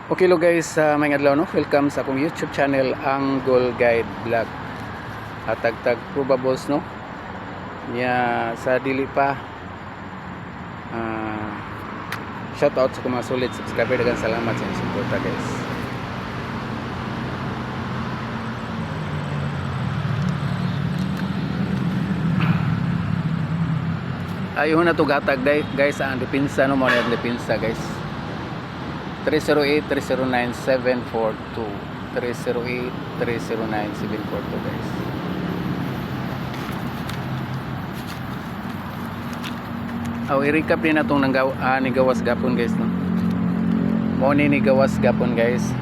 Okay lo guys, may adlaw no. Welcome sa akong YouTube channel, ang Goal Guide Vlog. Tagtag probables no. Nya sa dili pa shout out sa mga solid subscriber, daghang salamat sa inyong suporta guys. Ayun na to gatag guys, ang depensa no, mo na depensa guys. 308-309-742 308-309-742 guys. I-recap din na itong ni gawas gapon guys no? Moni ni gawas gapon guys.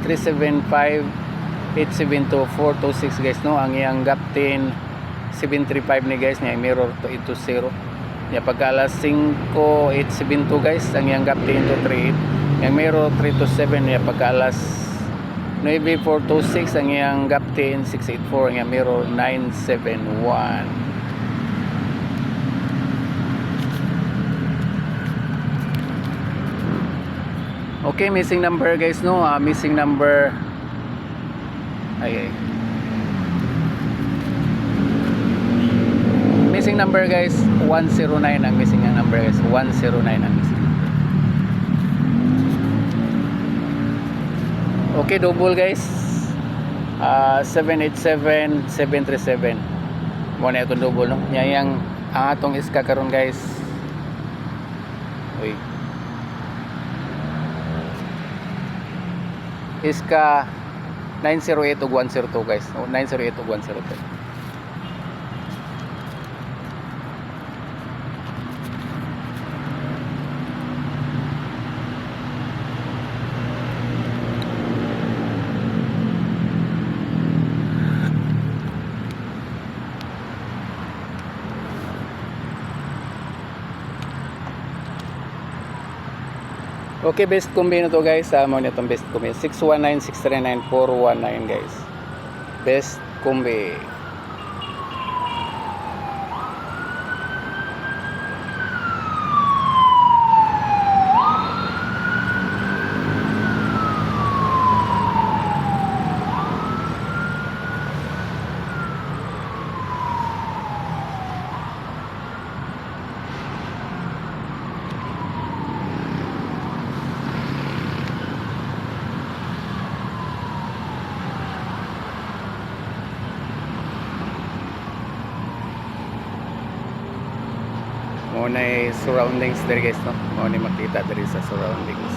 375-872-426 guys no. Ang iyang gaptin 735 ni guys niya, mirror to 820 ya. Pagka alas 5:872 guys, ang yang gapti into 38, yang mirror 327 ya. Pagka alas 9:426 ang yang gapti in 684, ang yang mirror 971. Okay, missing number guys no. Missing number ay missing number guys, 109 ang missing ang number guys, 109 ang missing. Okay, double guys. 787 737 mo na itong double no. Yang ang atong iska karon guys. Uy, iska 908 ug 102 guys. 908 ug 102. Okay, best combi na to guys. Mo na itong best combi 619-639-419 guys. Best combi. Mo na surroundings diri guys no. Mo ni makita diri sa surroundings.